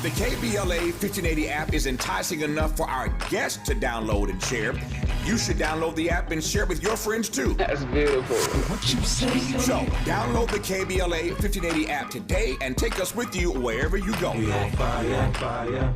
The KBLA 1580 app is enticing enough for our guests to download and share. You should download the app and share with your friends too. That's beautiful. What you say? So, download the KBLA 1580 app today and take us with you wherever you go.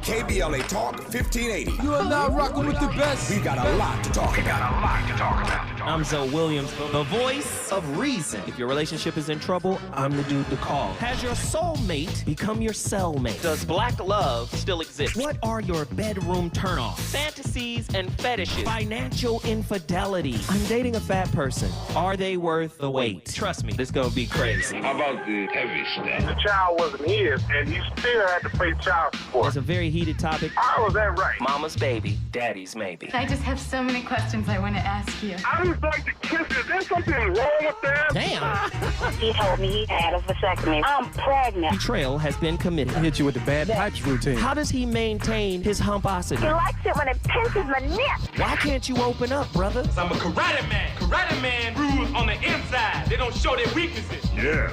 KBLA Talk 1580. You are now rocking with the best. We've got a lot to talk about. I'm Zoe Williams, the voice of reason. If your relationship is in trouble, I'm the dude to call. Has your soulmate become your cellmate? Does black love still exist? What are your bedroom turnoffs? Fantasies and fetishes. Financial infidelity. I'm dating a fat person. Are they worth the wait? Trust me, this gonna be crazy. How about the heavy stuff? The child wasn't his, and he still had to pay child support. It's a very heated topic. How was that right? Mama's baby, daddy's maybe. I just have so many questions I want to ask you. I just like to kiss it. There's something wrong with that. Damn. He told me he had a vasectomy. I'm pregnant. Betrayal has been committed. Hit you with the bad pipes routine. How does he maintain his humposity? He likes it when it pinches my neck. Why can't you open up, brother? I'm a karate man. Karate man rules on the inside. They don't show their weaknesses. Yeah.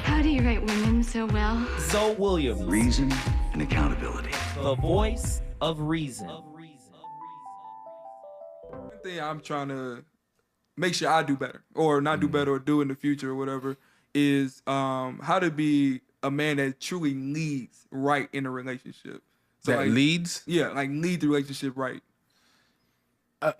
How do you write women so well? Zoe Williams, Reason and accountability. the voice of reason. One thing I'm trying to make sure I do better, or not do better, or do in the future, or whatever, is how to be a man that truly leads right in a relationship. So That leads? Yeah, like lead the relationship right.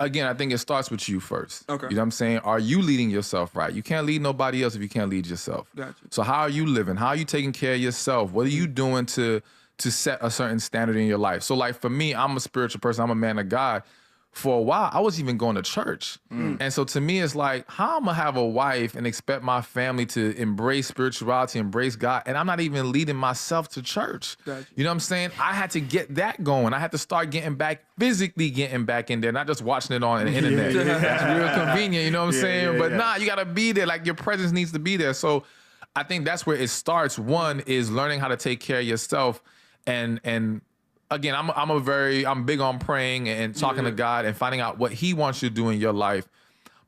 Again, I think it starts with you first. Okay. You know what I'm saying? Are you leading yourself right? You can't lead nobody else if you can't lead yourself. Gotcha. So how are you living? How are you taking care of yourself? What are you doing to set a certain standard in your life? So like for me, I'm a spiritual person. I'm a man of God. For a while, I was even going to church. And so to me, it's like, how am I have a wife and expect my family to embrace spirituality, embrace God, and I'm not even leading myself to church? Gotcha. You know what I'm saying? I had to get that going. I had to start physically getting back in there, not just watching it on the internet. That's real convenient, you know what I'm saying? But nah, you gotta be there. Like your presence needs to be there. So I think that's where it starts. One is learning how to take care of yourself, and again, I'm big on praying and talking to God and finding out what He wants you to do in your life.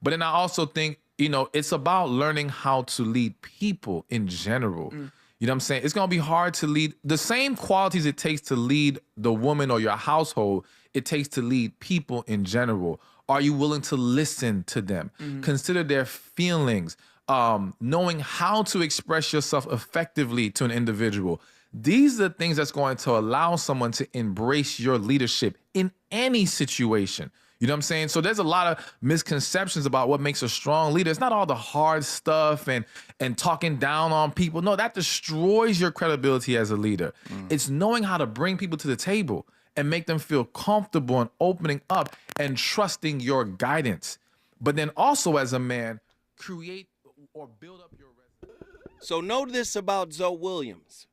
But then I also think, it's about learning how to lead people in general. You know what I'm saying? It's gonna be hard to lead the same qualities it takes to lead the woman or your household, it takes to lead people in general. Are you willing to listen to them? Consider their feelings, knowing how to express yourself effectively to an individual. These are the things that's going to allow someone to embrace your leadership in any situation. You know what I'm saying? So there's a lot of misconceptions about what makes a strong leader. It's not all the hard stuff and talking down on people. No, that destroys your credibility as a leader. It's knowing how to bring people to the table and make them feel comfortable and opening up and trusting your guidance. But then also as a man, create or build up your resume. So know this about Zoe Williams.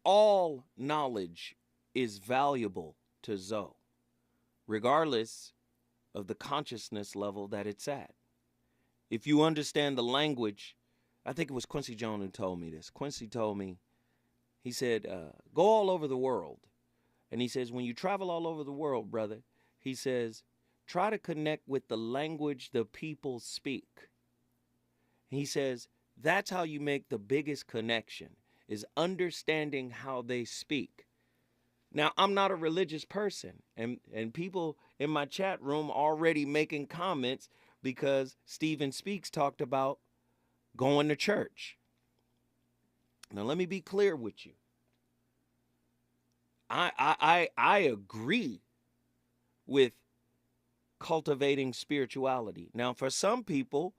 All knowledge is valuable to Zoe, regardless of the consciousness level that it's at. If you understand the language, I think it was Quincy Jones who told me this. Quincy told me, he said, go all over the world. And he says, when you travel all over the world, brother, he says, try to connect with the language the people speak. He says, that's how you make the biggest connection, is understanding how they speak. Now, I'm not a religious person, and people in my chat room already making comments because Stephen Speaks talked about going to church. Now, let me be clear with you. I agree with cultivating spirituality. Now, for some people,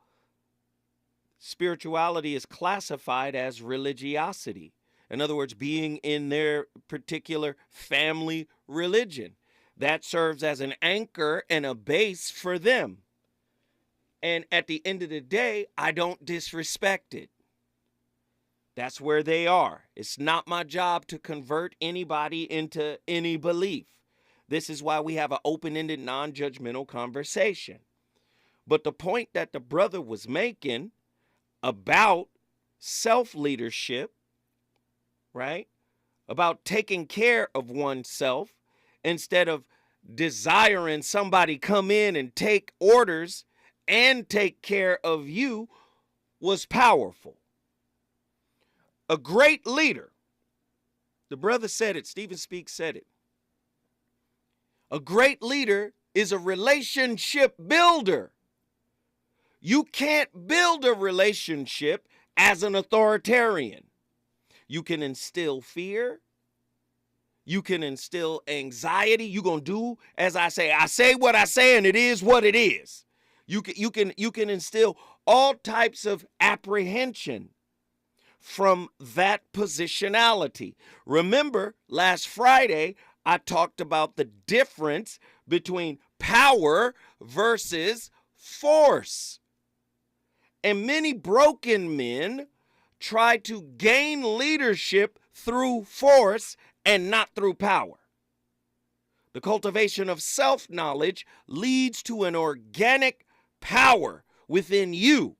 spirituality is classified as religiosity. In other words, being in their particular family religion. That serves as an anchor and a base for them. And at the end of the day, I don't disrespect it. That's where they are. It's not my job to convert anybody into any belief. This is why we have an open-ended, non-judgmental conversation. But the point that the brother was making about self-leadership, right? About taking care of oneself instead of desiring somebody come in and take orders and take care of you was powerful. A great leader The brother said it. Stephen Speaks said it. A great leader is a relationship builder. You can't build a relationship as an authoritarian. You can instill fear. You can instill anxiety. You're going to do as I say. I say what I say, and it is what it is. You can instill all types of apprehension from that positionality. Remember, last Friday, I talked about the difference between power versus force. And many broken men try to gain leadership through force and not through power. The cultivation of self-knowledge leads to an organic power within you.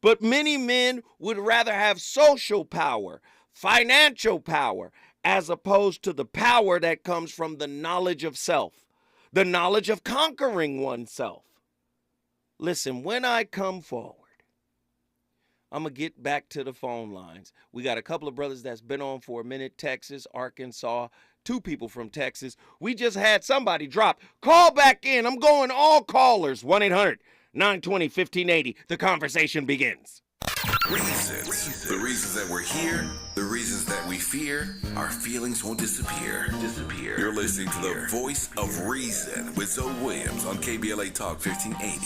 But many men would rather have social power, financial power, as opposed to the power that comes from the knowledge of self, the knowledge of conquering oneself. Listen, when I come forward, I'm going to get back to the phone lines. We got a couple of brothers that's been on for a minute, Texas, Arkansas, 2 people from Texas. We just had somebody drop. Call back in. I'm going all callers. 1-800-920-1580. The conversation begins. Reasons. The reasons that we're here, the reasons that we fear, our feelings won't disappear. You're listening to the voice of reason with Zoe Williams on KBLA Talk 1580.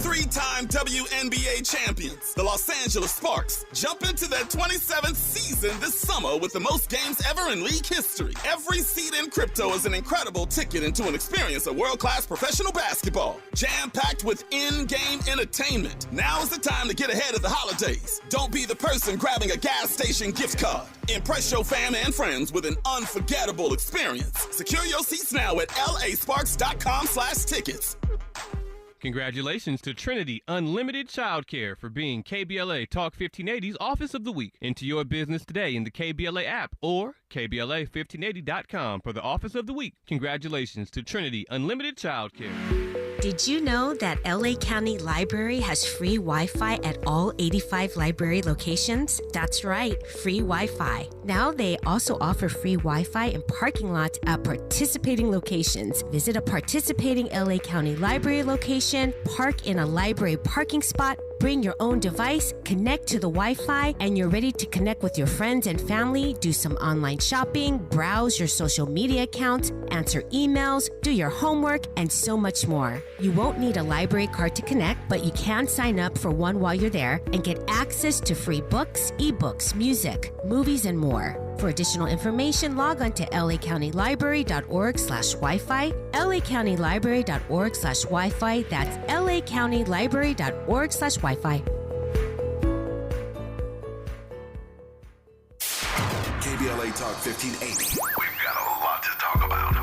3-time WNBA champions, the Los Angeles Sparks, jump into their 27th season this summer with the most games ever in league history. Every seat in crypto is an incredible ticket into an experience of world-class professional basketball, jam-packed with in-game entertainment. Now is the time to get ahead of the holidays. Don't be the person grabbing a gas station gift card. Impress your fam and friends with an unforgettable experience. Secure your seats now at lasparks.com/tickets. Congratulations to Trinity Unlimited Childcare for being KBLA Talk 1580's Office of the Week. Into your business today in the KBLA app or KBLA1580.com for the Office of the Week. Congratulations to Trinity Unlimited Childcare. Did you know that LA County Library has free Wi-Fi at all 85 library locations? That's right, free Wi-Fi. Now they also offer free Wi-Fi in parking lots at participating locations. Visit a participating LA County Library location, park in a library parking spot, bring your own device, connect to the Wi-Fi, and you're ready to connect with your friends and family, do some online shopping, browse your social media accounts, answer emails, do your homework, and so much more. You won't need a library card to connect, but you can sign up for one while you're there and get access to free books, ebooks, music, movies, and more. For additional information, log on to lacountylibrary.org/Wi-Fi, lacountylibrary.org/Wi-Fi. That's lacountylibrary.org/Wi-Fi. KBLA Talk 1580. We've got a lot to talk about.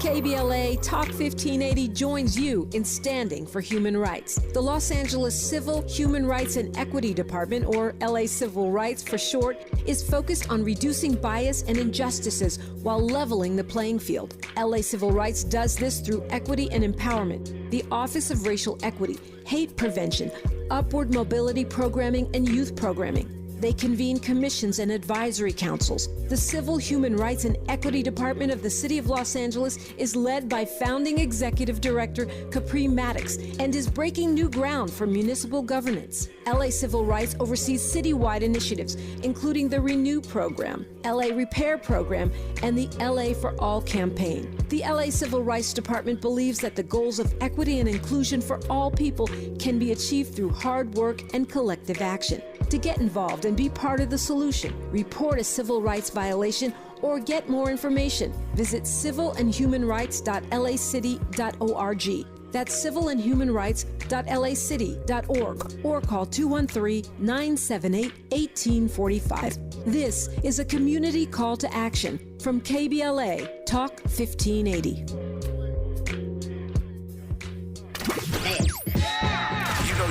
KBLA Talk 1580 joins you in standing for human rights. The Los Angeles Civil, Human Rights and Equity Department, or LA Civil Rights for short, is focused on reducing bias and injustices while leveling the playing field. LA Civil Rights does this through equity and empowerment, the Office of Racial Equity, hate prevention, upward mobility programming, and youth programming. They convene commissions and advisory councils. The Civil, Human Rights and Equity Department of the City of Los Angeles is led by founding executive director Capri Maddox and is breaking new ground for municipal governance. LA Civil Rights oversees citywide initiatives, including the Renew program, LA Repair program, and the LA for All campaign. The LA Civil Rights Department believes that the goals of equity and inclusion for all people can be achieved through hard work and collective action. To get involved and be part of the solution, report a civil rights violation, or get more information, visit civilandhumanrights.lacity.org. That's civilandhumanrights.lacity.org or call 213-978-1845. This is a community call to action from KBLA Talk 1580.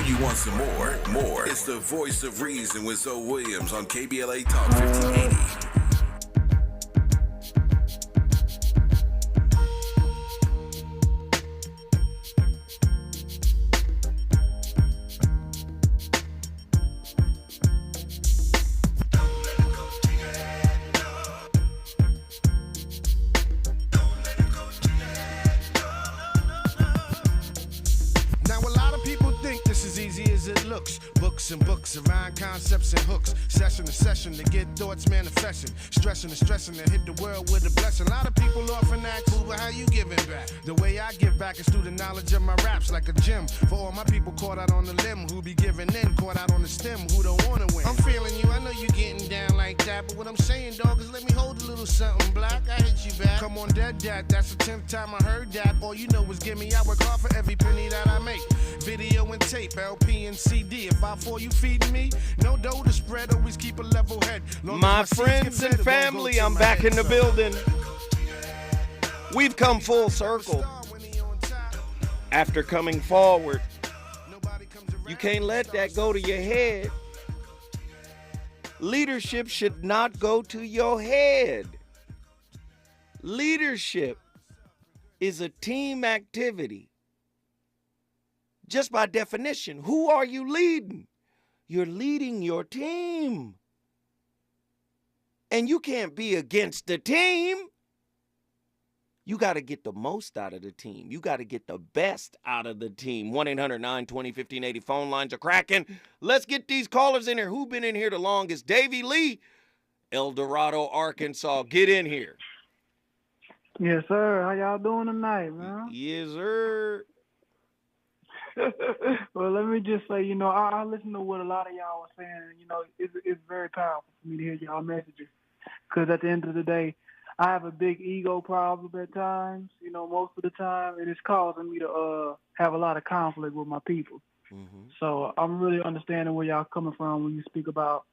You want some more. It's the voice of reason with Zoe Williams on KBLA Talk 1580. concepts and hooks. Session to session to get thoughts manifesting. Stressing and stressing to hit the world with a blessing. A lot of people often ask, but how you giving back? The way I give back is through the knowledge of my raps, like a gym. For all my people caught out on the limb, who be giving in, caught out on the stem, who don't wanna win. I'm feeling you, I know you getting down like that, but what I'm saying, dog, is let me hold a little something black. I hit you back. Come on, dead dad, that's the 10th time I heard that. All you know is give me, I work hard for every penny that I make. Video and tape, LP and CD. If I fall, you feeding me? No dough to spread, always keep a level head. My friends and family, I'm back in the building. We've come full circle. After coming forward, you can't let that go to your head. Leadership should not go to your head. Leadership is a team activity. Just by definition, who are you leading? You're leading your team. And you can't be against the team. You got to get the most out of the team. You got to get the best out of the team. 1-800-920-1580 phone lines are cracking. Let's get these callers in here. Who been in here the longest? Davey Lee, El Dorado, Arkansas. Get in here. Yes, sir. How y'all doing tonight, man? Yes, sir. Well, let me just say, I listen to what a lot of y'all are saying, and, it's very powerful for me to hear y'all messages. Because at the end of the day, I have a big ego problem at times, most of the time, and it's causing me to have a lot of conflict with my people. Mm-hmm. So I'm really understanding where y'all coming from when you speak about,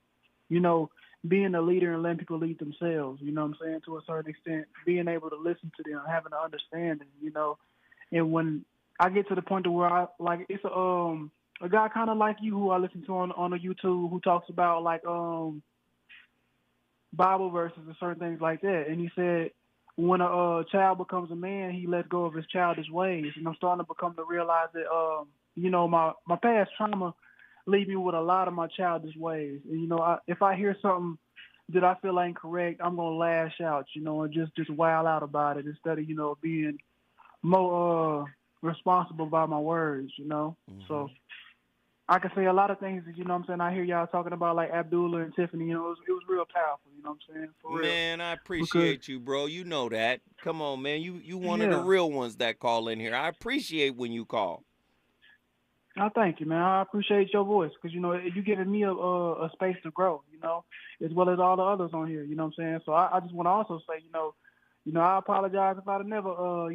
being a leader and letting people lead themselves, you know what I'm saying, to a certain extent, being able to listen to them, having an understanding, and when I get to the point to where it's a guy kind of like you who I listen to on the YouTube who talks about Bible verses and certain things like that. And he said when a child becomes a man, he lets go of his childish ways. And I'm starting to become to realize that, my past trauma leave me with a lot of my childish ways. And, if I hear something that I feel incorrect, I'm going to lash out, and just wild out about it instead of, being more responsible by my words, Mm-hmm. So I can say a lot of things that, I hear y'all talking about like Abdullah and Tiffany, it was real powerful, for real. Man, I appreciate you, bro. You know that. Come on, man. You one of the real ones that call in here. I appreciate when you call. I thank you, man. I appreciate your voice because, you giving me a space to grow, as well as all the others on here, you know what I'm saying? So I just want to also say, I apologize if I'd never,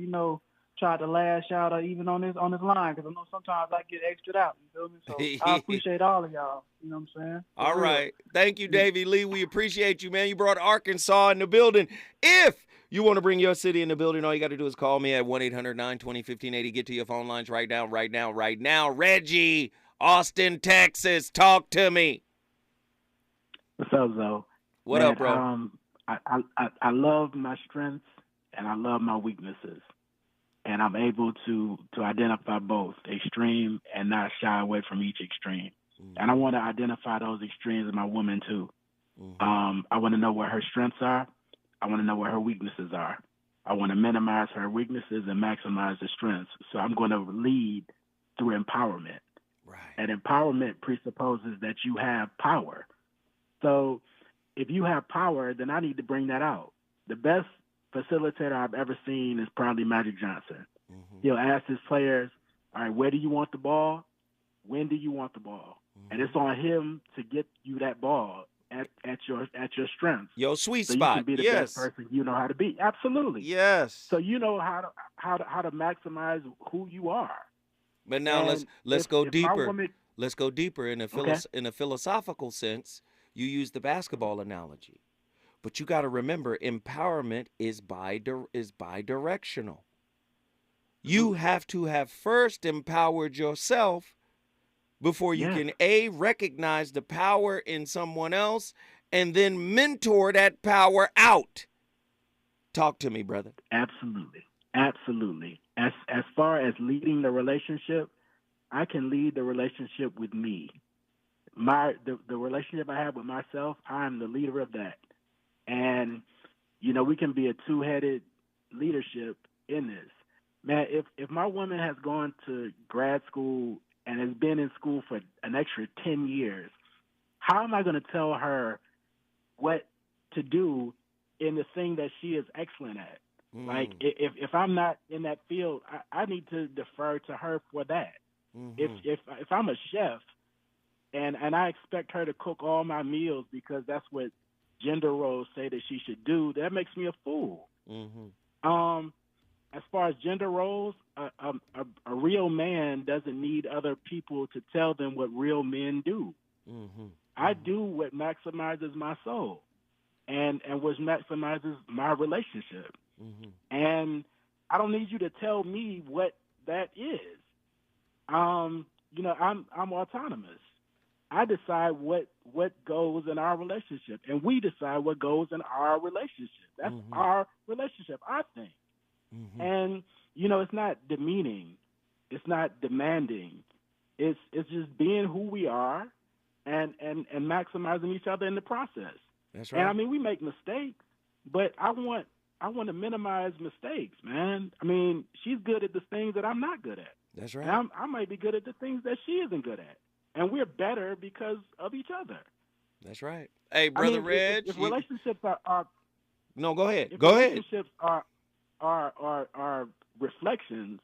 tried to lash out or even on this line because I know sometimes I get extra out, you feel me? So I appreciate all of y'all, you know what I'm saying? All right. Thank you, Davey Lee. We appreciate you, man. You brought Arkansas in the building. If you want to bring your city in the building, all you got to do is call me at 1-800-920-1580. Get to your phone lines right now. Reggie, Austin, Texas, talk to me. What's up, Zoe? What up, bro? I love my strengths and I love my weaknesses. And I'm able to identify both extreme and not shy away from each extreme. Mm-hmm. And I want to identify those extremes in my woman, too. Mm-hmm. I want to know what her strengths are. I want to know what her weaknesses are. I want to minimize her weaknesses and maximize the strengths. So I'm going to lead through empowerment. Right. And empowerment presupposes that you have power. So if you have power, then I need to bring that out. The best facilitator I've ever seen is probably Magic Johnson. Mm-hmm. He'll ask his players, all right, where do you want the ball? When do you want the ball? Mm-hmm. And it's on him to get you that ball at your strengths. Your sweet so spot. You can be the best person you know how to be. Absolutely. Yes. So you know how to maximize who you are. But now let's go deeper. Let's go deeper in a philosophical sense. You use the basketball analogy. But you got to remember, empowerment is bi-directional. You have to have first empowered yourself before you can recognize the power in someone else and then mentor that power out. Talk to me, brother. Absolutely. As far as leading the relationship, I can lead the relationship with me. The relationship I have with myself, I'm the leader of that. And, we can be a two-headed leadership in this. Man, if my woman has gone to grad school and has been in school for an extra 10 years, how am I going to tell her what to do in the thing that she is excellent at? Like, if I'm not in that field, I need to defer to her for that. If I'm a chef and I expect her to cook all my meals because that's what gender roles say that she should do, that makes me a fool. As far as gender roles, a real man doesn't need other people to tell them what real men do. I do what maximizes my soul and what maximizes my relationship. And I don't need you to tell me what that is. You know, I'm autonomous. I decide what goes in our relationship, and we decide what goes in our relationship. That's our relationship, I think. And, you know, it's not demeaning. It's not demanding. It's just being who we are and maximizing each other in the process. That's right. And, I mean, we make mistakes, but I want to minimize mistakes, man. I mean, she's good at the things that I'm not good at. That's right. And I might be good at the things that she isn't good at. And we're better because of each other. That's right. Hey, Brother Reg. If relationships are no, go ahead. If go ahead. Relationships are reflections,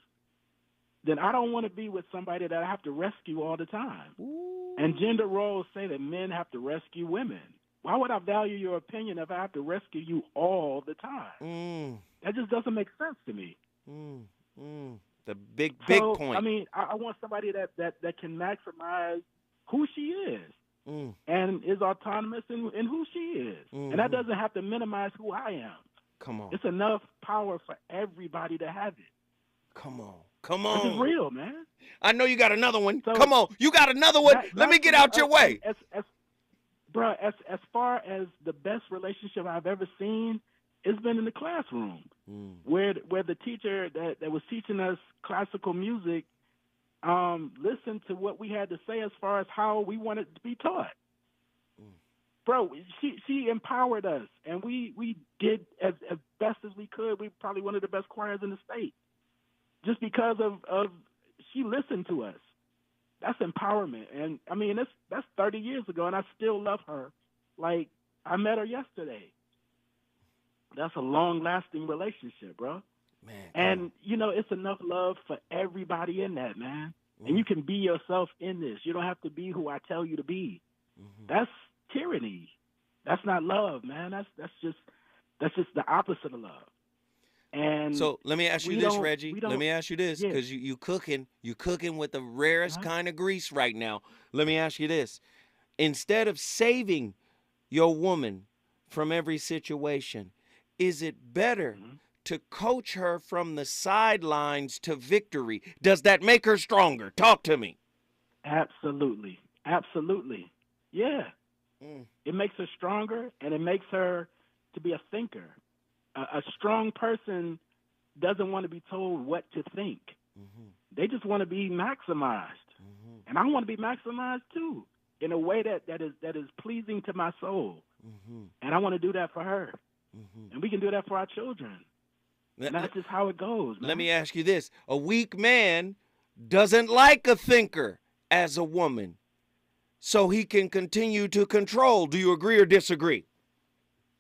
then I don't want to be with somebody that I have to rescue all the time. And gender roles say that men have to rescue women. Why would I value your opinion if I have to rescue you all the time? That just doesn't make sense to me. The big point. I mean, I want somebody that can maximize who she is and is autonomous in who she is. And that doesn't have to minimize who I am. Come on. It's enough power for everybody to have it. Come on. This is real, man. I know you got another one. So, come on. You got another one. Let me get out your way. Bro, as far as the best relationship I've ever seen, it's been in the classroom, where the teacher that was teaching us classical music listened to what we had to say as far as how we wanted to be taught. Bro, she empowered us, and we did as best as we could. We probably one of the best choirs in the state, just because of she listened to us. That's empowerment, and I mean that's 30 years ago, and I still love her like I met her yesterday. That's a long-lasting relationship, bro. Man, and you know it's enough love for everybody in that, man. And you can be yourself in this. You don't have to be who I tell you to be. That's tyranny. That's not love, man. That's just the opposite of love. And so let me ask you this, Reggie. Let me ask you this, because you cooking with the rarest kind of grease right now. Let me ask you this: instead of saving your woman from every situation, is it better to coach her from the sidelines to victory? Does that make her stronger? Talk to me. Absolutely. Yeah. It makes her stronger, and it makes her to be a thinker. A strong person doesn't want to be told what to think. They just want to be maximized. And I want to be maximized too, in a way that is pleasing to my soul. And I want to do that for her. And we can do that for our children. And that's just how it goes, man. Let me ask you this. A weak man doesn't like a thinker as a woman, so he can continue to control. Do you agree or disagree?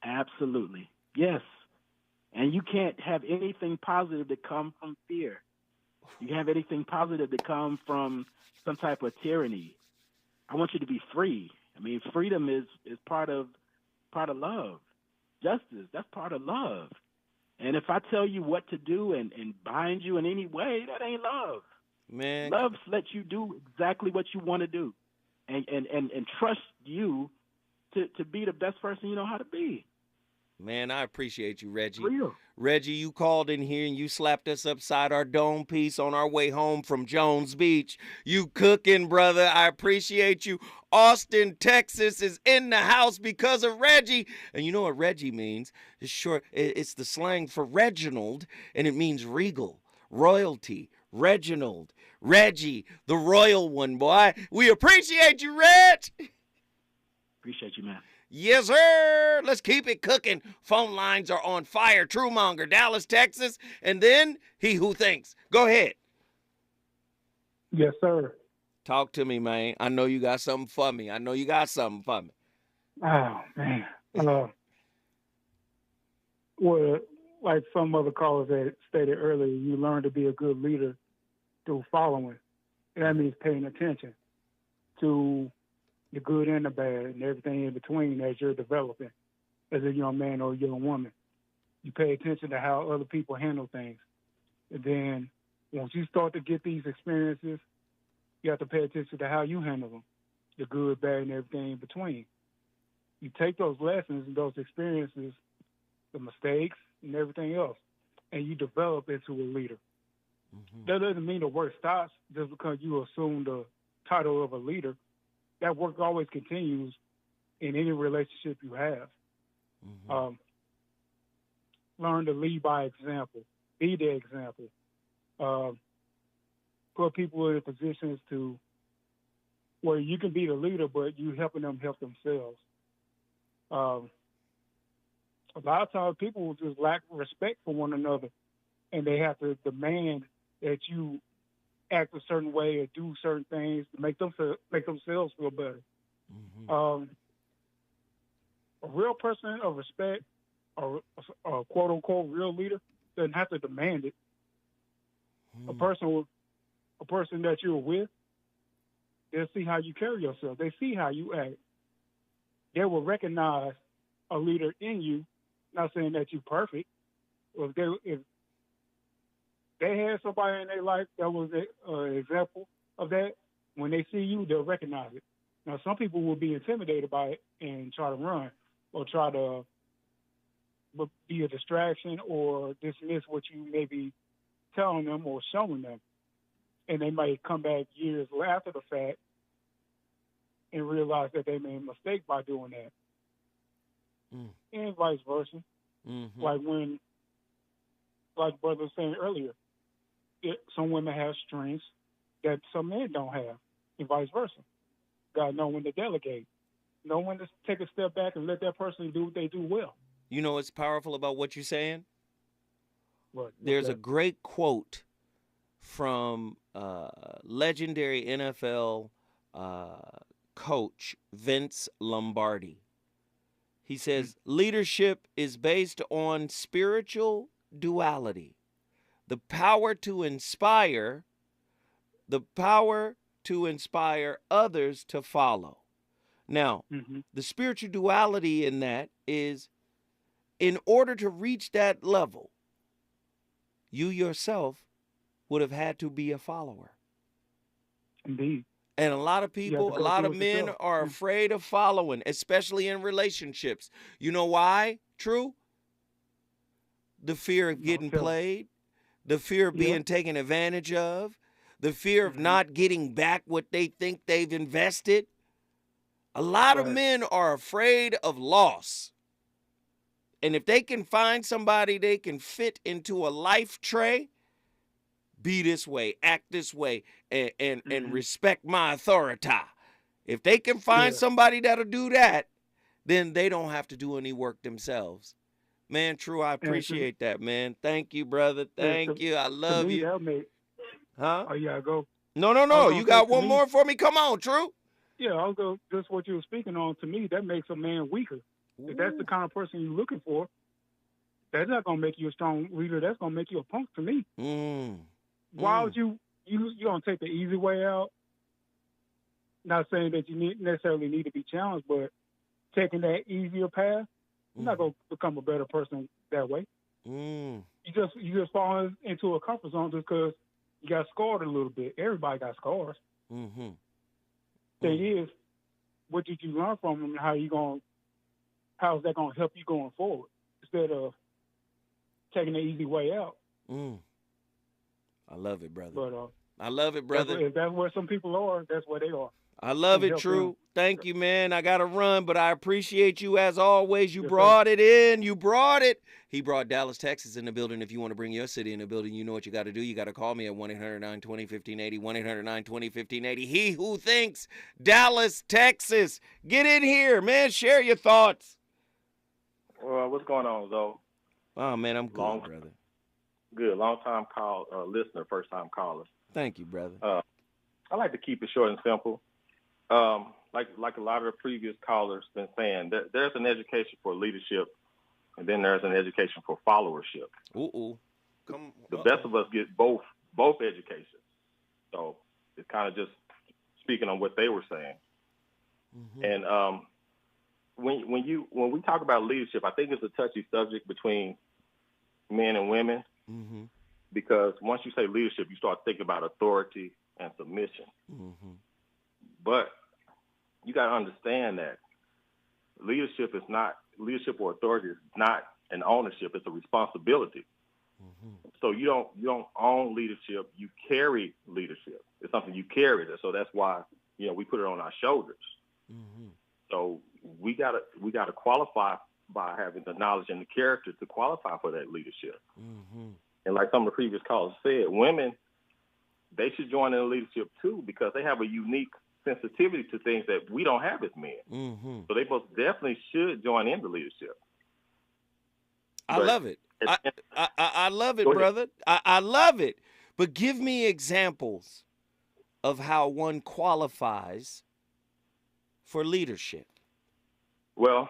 Absolutely. Yes. And you can't have anything positive that come from fear. You can't have anything positive that come from some type of tyranny. I want you to be free. I mean, freedom is part of love. Justice, that's part of love. And if I tell you what to do and bind you in any way, that ain't love. Man. Love lets you do exactly what you want to do and trust you to be the best person you know how to be. Man, I appreciate you, Reggie. Real. Reggie, you called in here and you slapped us upside our dome piece on our way home from Jones Beach. You cooking, brother. I appreciate you. Austin, Texas is in the house because of Reggie. And you know what Reggie means? It's short. It's the slang for Reginald, and it means regal, royalty, Reginald, Reggie, the royal one, boy. We appreciate you, Reg. Appreciate you, man. Yes, sir. Let's keep it cooking. Phone lines are on fire. Truemonger, Dallas, Texas. And then he who thinks. Go ahead. Yes, sir. Talk to me, man. I know you got something for me. Oh, man. Well, like some other callers that stated earlier, you learn to be a good leader through following. And that means paying attention to the good and the bad and everything in between as you're developing as a young man or a young woman. You pay attention to how other people handle things. And then once you start to get these experiences, you have to pay attention to how you handle them, the good, bad, and everything in between. You take those lessons and those experiences, the mistakes and everything else, and you develop into a leader. Mm-hmm. That doesn't mean the work stops just because you assume the title of a leader. That work always continues in any relationship you have. Mm-hmm. Learn to lead by example. Be the example. Put people in positions to where you can be the leader, but you helping them help themselves. A lot of times people will just lack respect for one another, and they have to demand that you act a certain way or do certain things to make themselves feel better. Mm-hmm. A real person of respect, or a quote unquote real leader, doesn't have to demand it. A person that you're with, they'll see how you carry yourself. They see how you act. They will recognize a leader in you. Not saying that you're perfect. If they had somebody in their life that was an example of that, when they see you, they'll recognize it. Now, some people will be intimidated by it and try to run or try to be a distraction or dismiss what you may be telling them or showing them. And they might come back years after the fact and realize that they made a mistake by doing that. And vice versa. Mm-hmm. Like brother was saying earlier, some women have strengths that some men don't have, and vice versa. Got to know when to delegate. Know when to take a step back and let that person do what they do well. You know what's powerful about what you're saying? There's that? A great quote from legendary NFL coach Vince Lombardi. He says, leadership is based on spiritual duality, the power to inspire others to follow. Now, the spiritual duality in that is, in order to reach that level, you yourself would have had to be a follower. Indeed. And a lot of people, a lot of men are afraid of following, especially in relationships. You know why? True? The fear of getting played, the fear of being taken advantage of, the fear of not getting back what they think they've invested. A lot of men are afraid of loss. And if they can find somebody they can fit into a life tray, be this way, act this way, and respect my authority. If they can find somebody that'll do that, then they don't have to do any work themselves. Man, True, I appreciate that, man. Thank you, brother. Thank you. I love you. Huh? Oh, yeah, go. No. You got one more for me? Come on, True. Yeah, I'll go. Just what you were speaking on, to me, that makes a man weaker. Ooh. If that's the kind of person you're looking for, that's not going to make you a strong leader. That's going to make you a punk to me. Why would you don't take the easy way out? Not saying that you necessarily need to be challenged, but taking that easier path, you're not going to become a better person that way. You just fall into a comfort zone just because you got scarred a little bit. Everybody got scars. Thing is, what did you learn from them, and how is that going to help you going forward instead of taking the easy way out? I love it, brother. But, I love it, brother. If that's where some people are, that's where they are. I love it, True. Thank you, man. I got to run, but I appreciate you as always. You brought it in. You brought it. He brought Dallas, Texas in the building. If you want to bring your city in the building, you know what you got to do. You got to call me at 1-800-920-1580, 1-800-920-1580. He who thinks Dallas, Texas. Get in here, man. Share your thoughts. Well, what's going on, Zoe? Oh, man, I'm good, brother. Good. Long time listener, first time caller. Thank you, brother. I like to keep it short and simple. Like a lot of the previous callers been saying, there's an education for leadership, and then there's an education for followership. The best of us get both educations. So it's kind of just speaking on what they were saying. And when we talk about leadership, I think it's a touchy subject between men and women, because once you say leadership, you start thinking about authority and submission. But you got to understand that leadership or authority is not an ownership; it's a responsibility. So you don't own leadership; you carry leadership. It's something you carry. So that's why we put it on our shoulders. So we gotta qualify by having the knowledge and the character to qualify for that leadership. And like some of the previous callers said, women, they should join in the leadership too, because they have a unique sensitivity to things that we don't have as men. So they most definitely should join in the leadership. I love it. I love it, brother. I love it. But give me examples of how one qualifies for leadership. Well,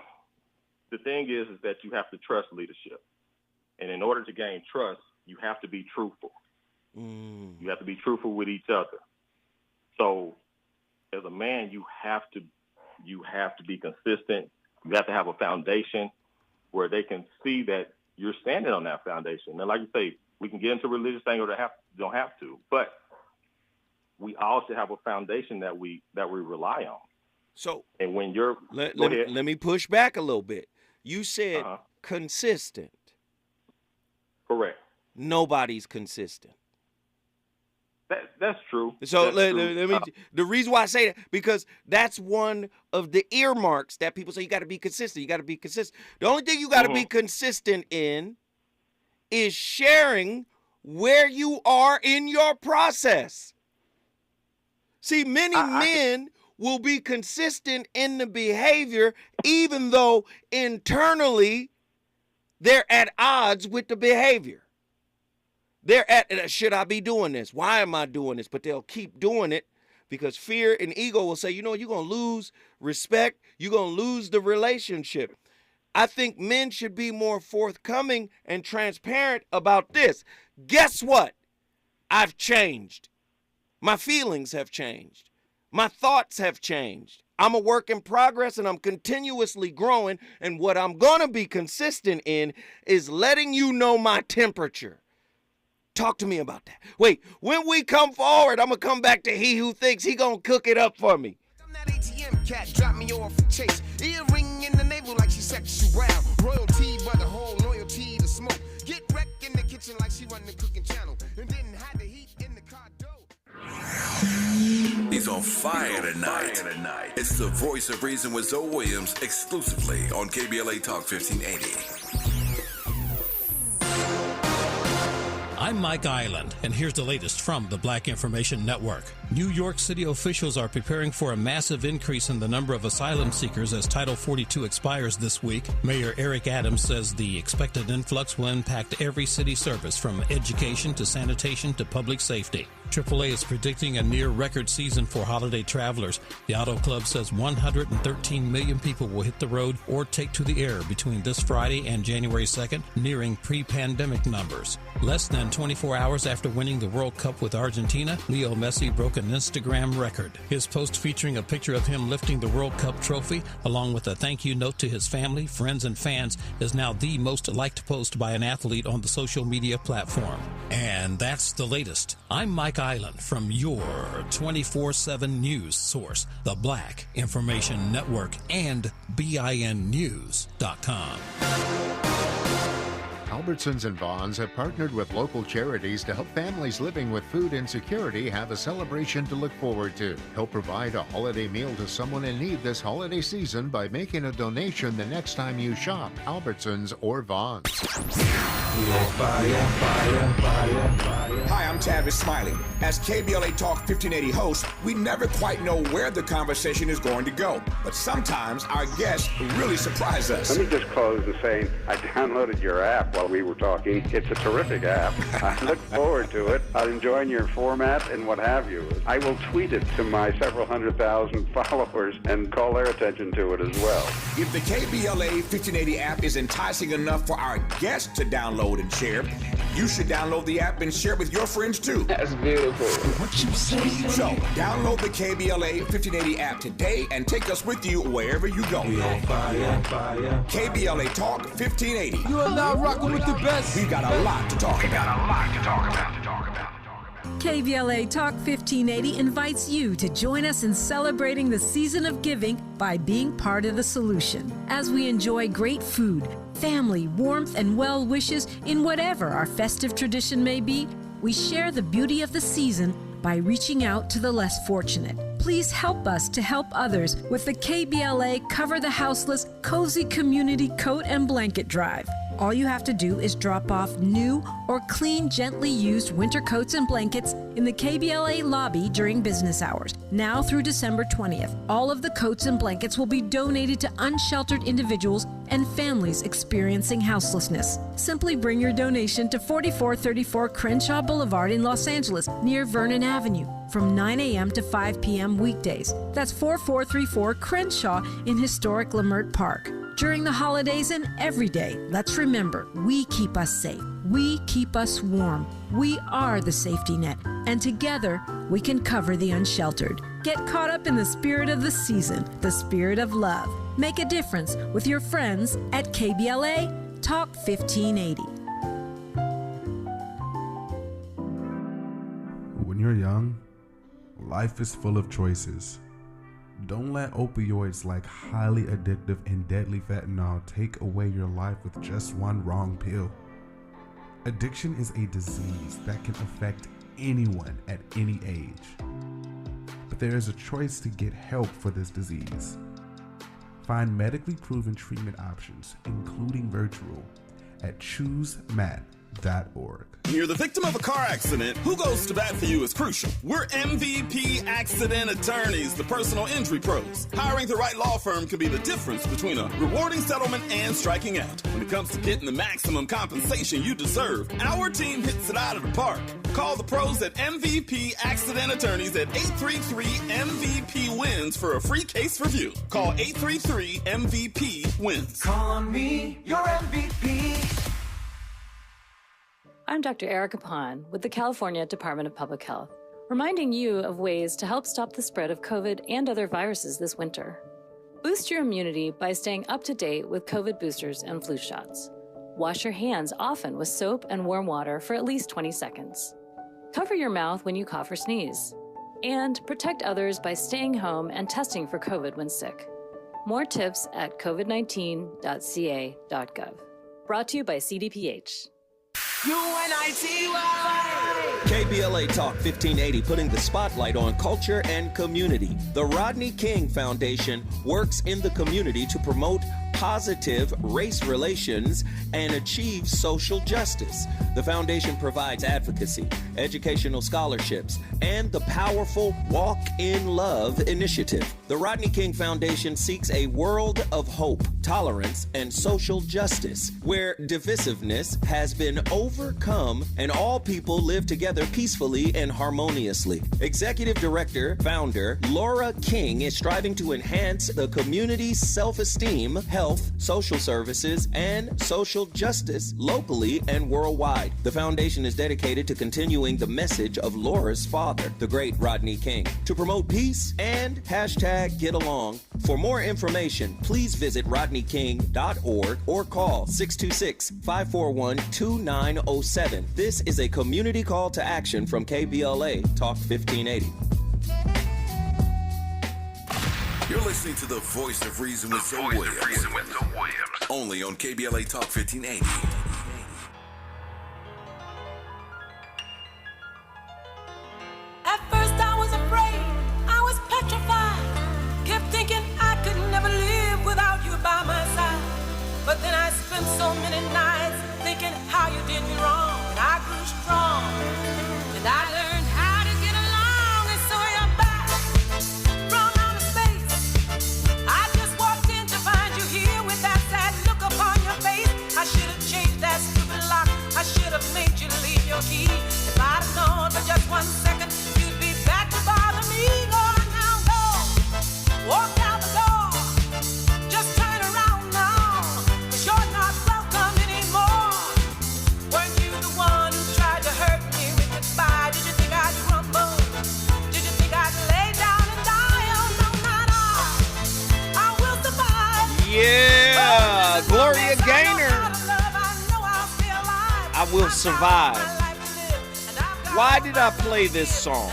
the thing is that you have to trust leadership. And in order to gain trust, you have to be truthful. You have to be truthful with each other. So as a man, you have to be consistent. You have to have a foundation where they can see that you're standing on that foundation. And like you say, we can get into a religious thing or don't have to, but we all should have a foundation that we rely on. So, and when you're let me push back a little bit. You said consistent. Correct. Nobody's consistent. That's true. So let me. The reason why I say that, because that's one of the earmarks that people say you got to be consistent. You got to be consistent. The only thing you got to be consistent in is sharing where you are in your process. See, many men will be consistent in the behavior, even though internally they're at odds with the behavior. They're at, should I be doing this? Why am I doing this? But they'll keep doing it because fear and ego will say, you're going to lose respect. You're going to lose the relationship. I think men should be more forthcoming and transparent about this. Guess what? I've changed. My feelings have changed. My thoughts have changed. I'm a work in progress and I'm continuously growing. And what I'm going to be consistent in is letting you know my temperature. Talk to me about that. Wait, when we come forward, I'm going to come back to he who thinks he going to cook it up for me. I'm that ATM cat, drop me off and chase. Earring in the navel like she sexual. Royalty, but the whole loyalty to smoke. Get wrecked in the kitchen like she run the cooking channel. And then hide the heat in the car door. He's on fire tonight. It's the Voice of Reason with Zoe Williams, exclusively on KBLA Talk 1580. I'm Mike Island, and here's the latest from the Black Information Network. New York City officials are preparing for a massive increase in the number of asylum seekers as Title 42 expires this week. Mayor Eric Adams says the expected influx will impact every city service from education to sanitation to public safety. AAA is predicting a near-record season for holiday travelers. The Auto Club says 113 million people will hit the road or take to the air between this Friday and January 2nd, nearing pre-pandemic numbers. Less than 24 hours after winning the World Cup with Argentina, Leo Messi broke an Instagram record. His post featuring a picture of him lifting the World Cup trophy, along with a thank you note to his family, friends, and fans, is now the most liked post by an athlete on the social media platform. And that's the latest. I'm Mike Island from your 24/7 news source, the Black Information Network and BINnews.com. Albertsons and Vons have partnered with local charities to help families living with food insecurity have a celebration to look forward to. Help provide a holiday meal to someone in need this holiday season by making a donation the next time you shop Albertsons or Vons. Hi, I'm Tavis Smiley. As KBLA Talk 1580 host, we never quite know where the conversation is going to go, but sometimes our guests really surprise us. Let me just close with saying I downloaded your app while we were talking. It's a terrific app. I look forward to it. I'm enjoying your format and what have you. I will tweet it to my several 100,000 followers and call their attention to it as well. If the KBLA 1580 app is enticing enough for our guests to download and share, you should download the app and share it with your friends too. That's beautiful. What you say? So, download the KBLA 1580 app today and take us with you wherever you go. We on fire, fire. KBLA Talk 1580. You are now rocking with the best. We've got a lot to talk about. KBLA Talk 1580 invites you to join us in celebrating the season of giving by being part of the solution. As we enjoy great food, family, warmth, and well wishes in whatever our festive tradition may be, we share the beauty of the season by reaching out to the less fortunate. Please help us to help others with the KBLA Cover the Houseless Cozy Community Coat and Blanket Drive. All you have to do is drop off new or clean, gently used winter coats and blankets in the KBLA lobby during business hours, now through December 20th. All of the coats and blankets will be donated to unsheltered individuals and families experiencing houselessness. Simply bring your donation to 4434 Crenshaw Boulevard in Los Angeles, near Vernon Avenue, from 9 a.m. to 5 p.m. weekdays. That's 4434 Crenshaw in historic Leimert Park. During the holidays and every day, let's remember, we keep us safe. We keep us warm. We are the safety net, and together we can cover the unsheltered. Get caught up in the spirit of the season, the spirit of love. Make a difference with your friends at KBLA Talk 1580. When you're young, life is full of choices. Don't let opioids like highly addictive and deadly fentanyl take away your life with just one wrong pill. Addiction is a disease that can affect anyone at any age. But there is a choice to get help for this disease. Find medically proven treatment options, including virtual, at choosemat.org. When you're the victim of a car accident, who goes to bat for you is crucial. We're MVP Accident Attorneys, the personal injury pros. Hiring the right law firm can be the difference between a rewarding settlement and striking out. When it comes to getting the maximum compensation you deserve, our team hits it out of the park. Call the pros at MVP Accident Attorneys at 833-MVP-WINS for a free case review. Call 833-MVP-WINS. Call on me, your MVP. I'm Dr. Erica Pond with the California Department of Public Health, reminding you of ways to help stop the spread of COVID and other viruses this winter. Boost your immunity by staying up to date with COVID boosters and flu shots. Wash your hands often with soap and warm water for at least 20 seconds. Cover your mouth when you cough or sneeze. And protect others by staying home and testing for COVID when sick. More tips at covid19.ca.gov. Brought to you by CDPH. KBLA Talk 1580, putting the spotlight on culture and community. The Rodney King Foundation works in the community to promote positive race relations and achieve social justice. The foundation provides advocacy, educational scholarships, and the powerful Walk in Love initiative. The Rodney King Foundation seeks a world of hope, tolerance, and social justice, where divisiveness has been overcome and all people live together peacefully and harmoniously. Executive Director, Founder Laura King is striving to enhance the community's self-esteem, health, social services, and social justice locally and worldwide. The foundation is dedicated to continuing the message of Laura's father, the great Rodney King, to promote peace and #Get Along. For more information, please visit rodneyking.org or call 626-541-2907. This is a community call to action from KBLA Talk 1580. You're listening to the Voice of Reason with Zoe Williams. Only on KBLA Talk 1580. At first I was afraid, I was petrified. Kept thinking I could never live without you by my side. But then I spent so many nights thinking how you did me wrong. And I grew strong, and I learned how to get along. And so you're back from outer space. I just walked in to find you here with that sad look upon your face. I should have changed that I will survive. Why did I play this song?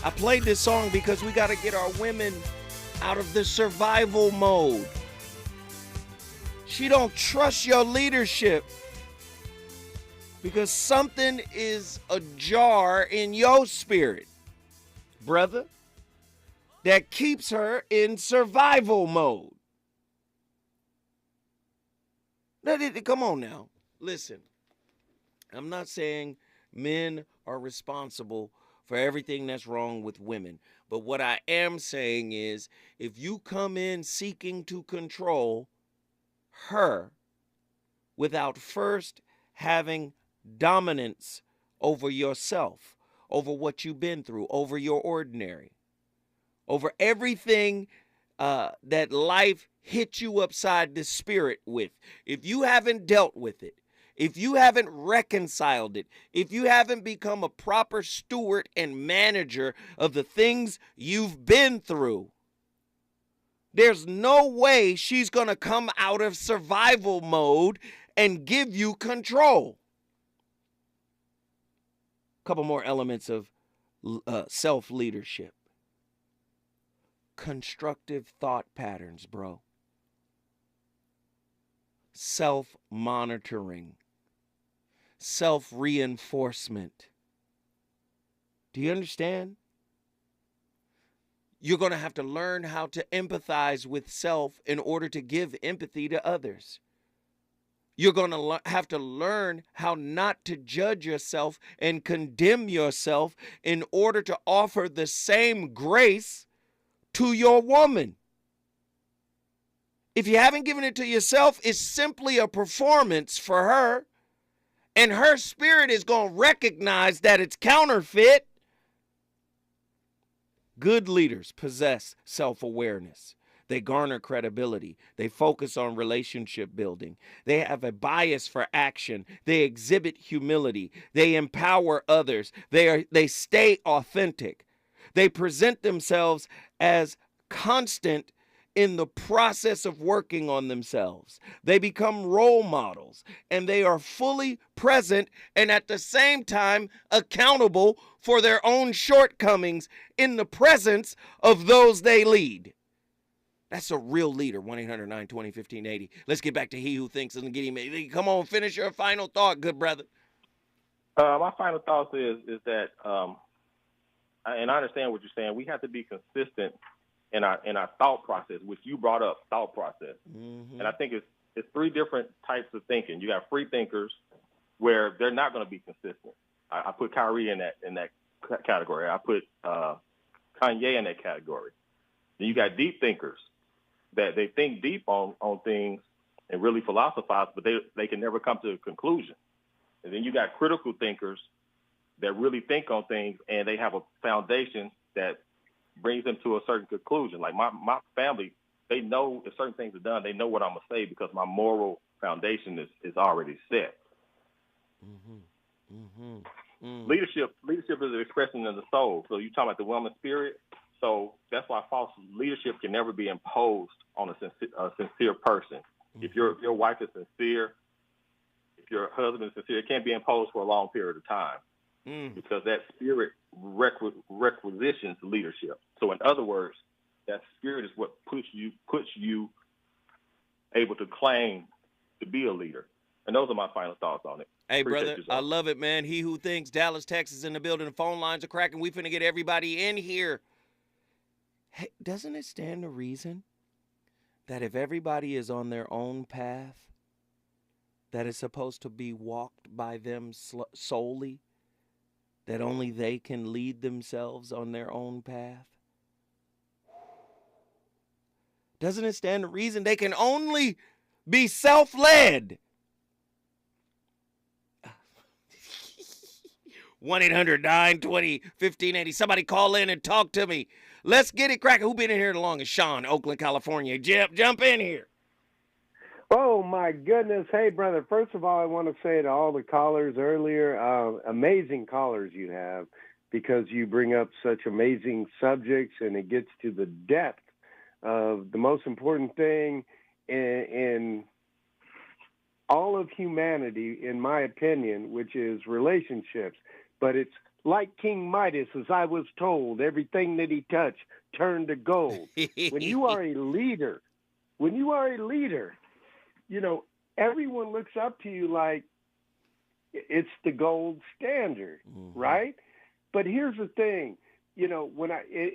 I played this song because we got to get our women out of the survival mode. She don't trust your leadership because something is ajar in your spirit, brother, that keeps her in survival mode. Come on now. Listen, I'm not saying men are responsible for everything that's wrong with women. But what I am saying is, if you come in seeking to control her without first having dominance over yourself, over what you've been through, over your ordinary, over everything that life hit you upside the spirit with, if you haven't dealt with it, if you haven't reconciled it, if you haven't become a proper steward and manager of the things you've been through, there's no way she's going to come out of survival mode and give you control. A couple more elements of self-leadership. Constructive thought patterns, bro. Self-monitoring. Self-reinforcement. Do you understand? You're going to have to learn how to empathize with self in order to give empathy to others. You're going to have to learn how not to judge yourself and condemn yourself in order to offer the same grace to your woman. If you haven't given it to yourself, it's simply a performance for her. And her spirit is going to recognize that it's counterfeit. Good leaders possess self-awareness. They garner credibility. They focus on relationship building. They have a bias for action. They exhibit humility. They empower others. They stay authentic. They present themselves as constant in the process of working on themselves. They become role models, and they are fully present and at the same time accountable for their own shortcomings in the presence of those they lead. That's a real leader. 1-800-920-1580. Let's get back to He Who Thinks and get him. Come on, finish your final thought, good brother. My final thought is that, and I understand what you're saying. We have to be consistent in our thought process, which you brought up, thought process. Mm-hmm. And I think it's three different types of thinking. You got free thinkers where they're not going to be consistent. I put Kyrie in that category. I put Kanye in that category. Then you got deep thinkers that they think deep on things and really philosophize, but they can never come to a conclusion. And then you got critical thinkers that really think on things and they have a foundation that brings them to a certain conclusion. Like my family, they know if certain things are done, they know what I'm going to say because my moral foundation is already set. Mm-hmm. Mm-hmm. Mm. Leadership is an expression of the soul. So you're talking about the woman's spirit. So that's why false leadership can never be imposed on a sincere person. Mm-hmm. If your wife is sincere, if your husband is sincere, it can't be imposed for a long period of time because that spirit requisitions leadership. So in other words, that spirit is what puts you able to claim to be a leader. And those are my final thoughts on it. Hey, brother, I love it, man. He Who Thinks, Dallas, Texas in the building. The phone lines are cracking. We finna get everybody in here. Hey, doesn't it stand to reason that if everybody is on their own path, that is supposed to be walked by them solely, that only they can lead themselves on their own path? Doesn't it stand to reason they can only be self-led? 1-800-920-1580. Somebody call in and talk to me. Let's get it cracking. Who been in here the longest? Sean, Oakland, California. Jump in here. Oh, my goodness. Hey, brother, first of all, I want to say to all the callers earlier, amazing callers you have because you bring up such amazing subjects and it gets to the depth of the most important thing in all of humanity, in my opinion, which is relationships. But it's like King Midas, as I was told, everything that he touched turned to gold. When you are a leader, you know, everyone looks up to you like it's the gold standard, right? But here's the thing, you know,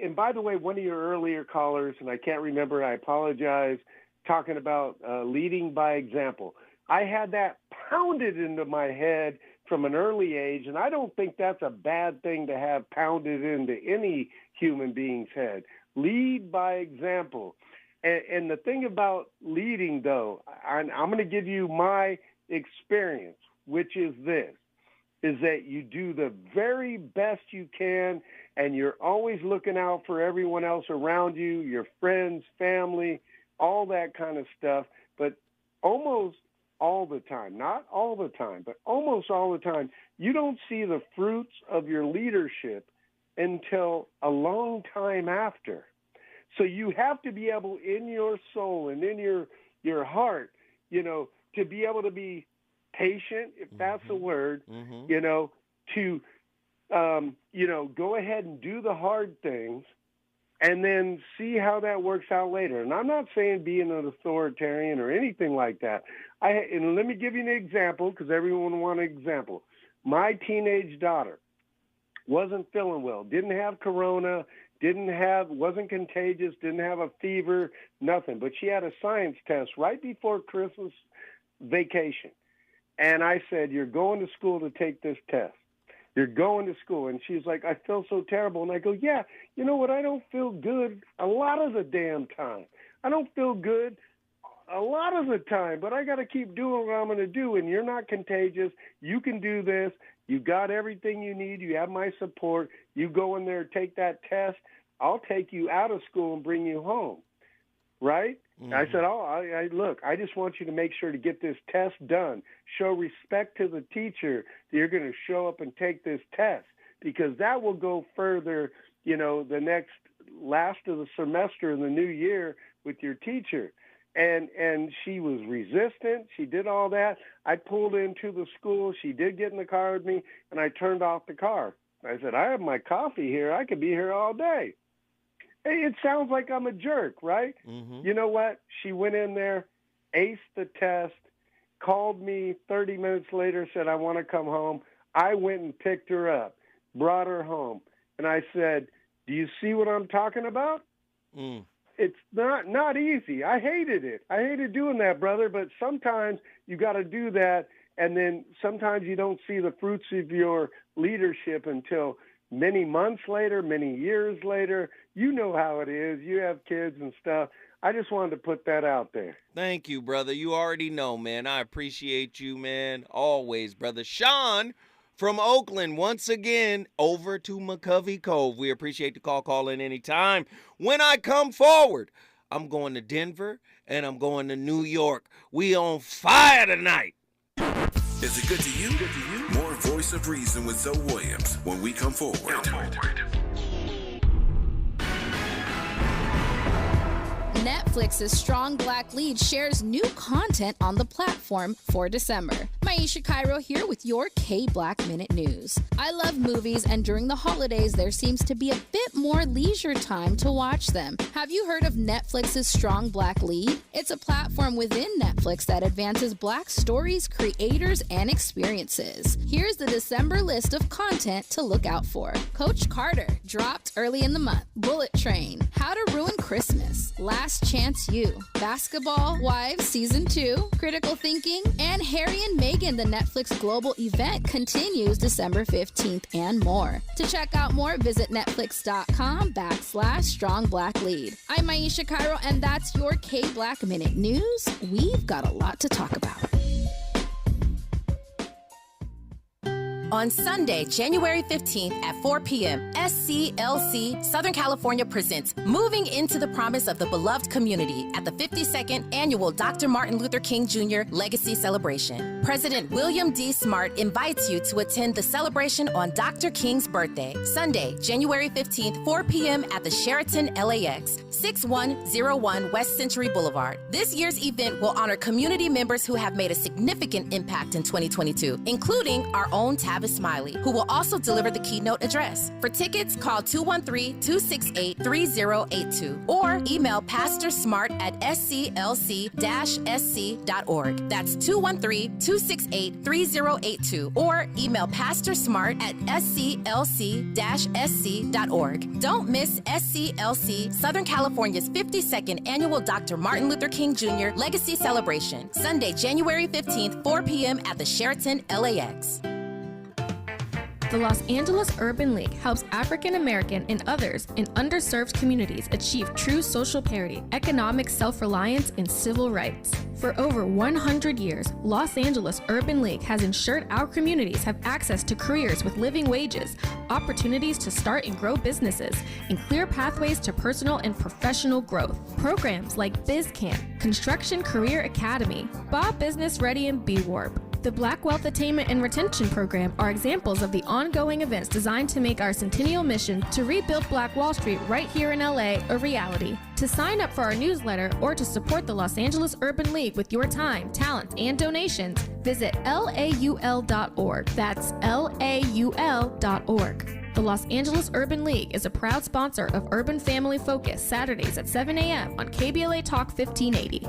and by the way, one of your earlier callers, and I can't remember, I apologize, talking about leading by example. I had that pounded into my head from an early age, and I don't think that's a bad thing to have pounded into any human being's head. Lead by example. And the thing about leading, though, I'm going to give you my experience, which is this, is that you do the very best you can, and you're always looking out for everyone else around you, your friends, family, all that kind of stuff. But almost all the time, not all the time, but almost all the time, you don't see the fruits of your leadership until a long time after. So you have to be able, in your soul and in your heart, you know, to be able to be patient, if that's a word, you know, to, you know, go ahead and do the hard things and then see how that works out later. And I'm not saying being an authoritarian or anything like that. And let me give you an example, because everyone wants an example. My teenage daughter wasn't feeling well, didn't have corona, wasn't contagious, didn't have a fever, nothing. But she had a science test right before Christmas vacation. And I said, you're going to school to take this test. You're going to school. And she's like, I feel so terrible. And I go, yeah, you know what? I don't feel good a lot of the damn time. I don't feel good a lot of the time, but I got to keep doing what I'm going to do. And you're not contagious. You can do this. You got everything you need. You have my support. You go in there, take that test. I'll take you out of school and bring you home. Right? I said, look, I just want you to make sure to get this test done. Show respect to the teacher that you're going to show up and take this test, because that will go further, you know, the next last of the semester in the new year with your teacher. And she was resistant. She did all that. I pulled into the school. She did get in the car with me, and I turned off the car. I said, I have my coffee here. I could be here all day. Hey, it sounds like I'm a jerk, right? You know what? She went in there, aced the test, called me 30 minutes later, said, I want to come home. I went and picked her up, brought her home. And I said, do you see what I'm talking about? It's not easy. I hated it. I hated doing that, brother. But sometimes you got to do that. And then sometimes you don't see the fruits of your leadership until many months later, many years later. You know how it is. You have kids and stuff. I just wanted to put that out there. Thank you, brother. You already know, man. I appreciate you, man. Always, brother. Sean from Oakland, once again, over to McCovey Cove. We appreciate the call in anytime. When I come forward, I'm going to Denver and I'm going to New York. We on fire tonight. Is it good to you? More Voice of Reason with Zoe Williams when we come forward. Netflix's Strong Black Lead shares new content on the platform for December. Maisha Cairo here with your K-Black Minute News. I love movies, and during the holidays, there seems to be a bit more leisure time to watch them. Have you heard of Netflix's Strong Black Lead? It's a platform within Netflix that advances Black stories, creators, and experiences. Here's the December list of content to look out for. Coach Carter, dropped early in the month. Bullet Train, How to Ruin Christmas, Last Chance U, Basketball Wives Season 2, Critical Thinking, and Harry and Meghan, the Netflix global event, continues December 15th and more. To check out more, visit netflix.com/Strong Black Lead. I'm Maisha Cairo, and that's your K-Black Minute News. We've got a lot to talk about. On Sunday, January 15th at 4 p.m., SCLC Southern California presents Moving into the Promise of the Beloved Community at the 52nd Annual Dr. Martin Luther King Jr. Legacy Celebration. President William D. Smart invites you to attend the celebration on Dr. King's birthday, Sunday, January 15th, 4 p.m. at the Sheraton LAX, 6101 West Century Boulevard. This year's event will honor community members who have made a significant impact in 2022, including our own Tavis Smiley, who will also deliver the keynote address. For tickets, call 213-268-3082 or email pastorsmart@sclc-sc.org. That's 213-268-3082 or email pastorsmart@sclc-sc.org. Don't miss SCLC Southern California's 52nd Annual Dr. Martin Luther King Jr. Legacy Celebration, Sunday, January 15th, 4 p.m. at the Sheraton LAX. The Los Angeles Urban League helps African American and others in underserved communities achieve true social parity, economic self-reliance, and civil rights. For over 100 years, Los Angeles Urban League has ensured our communities have access to careers with living wages, opportunities to start and grow businesses, and clear pathways to personal and professional growth. Programs like BizCamp, Construction Career Academy, Bob Business Ready, and B-Warp. The Black Wealth Attainment and Retention Program are examples of the ongoing events designed to make our centennial mission to rebuild Black Wall Street right here in LA a reality. To sign up for our newsletter or to support the Los Angeles Urban League with your time, talent, and donations, visit laul.org. That's laul.org. The Los Angeles Urban League is a proud sponsor of Urban Family Focus, Saturdays at 7 a.m. on KBLA Talk 1580.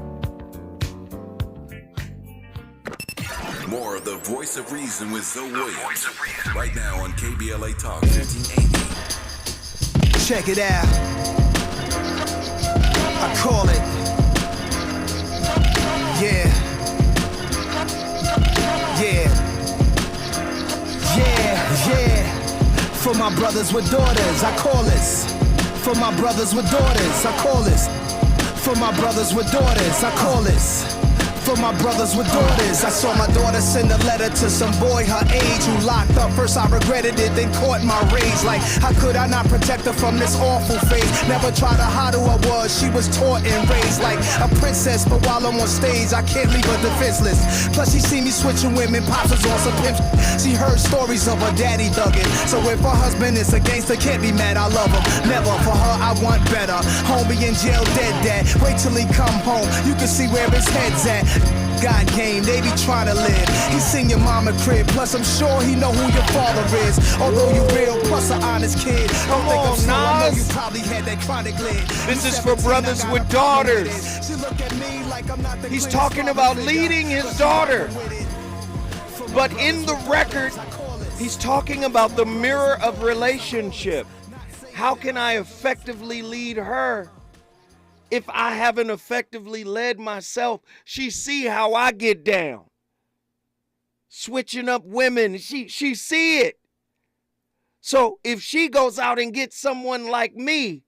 More of the Voice of Reason with Zoe Williams. Right now on KBLA Talk 1580. Check it out. I call it. Yeah. Yeah. Yeah, yeah. For my brothers with daughters, I call this. For my brothers with daughters, I call this. For my brothers with daughters, I call this. For my brothers with daughters, I saw my daughter send a letter to some boy her age who locked up. First I regretted it, then caught my rage. Like, how could I not protect her from this awful phase? Never tried to hide who I was, she was taught and raised like a princess. But while I'm on stage, I can't leave her defenseless. Plus she see me switching women, pops was on some pimp. She heard stories of her daddy thugging. So if her husband is a gangster, can't be mad, I love him. Never, for her I want better. Homie in jail, dead dad. Wait till he come home, you can see where his head's at. God game, they be trying to live. He seen your mama crib, plus I'm sure he know who your father is. Although you real, plus an honest kid. Don't think I'm slow, I know you probably had that chronic lid. This is for brothers with daughters. He's talking about leading his daughter. But in the record, he's talking about the mirror of relationship. How can I effectively lead her? If I haven't effectively led myself, she see how I get down. Switching up women, she see it. So if she goes out and gets someone like me,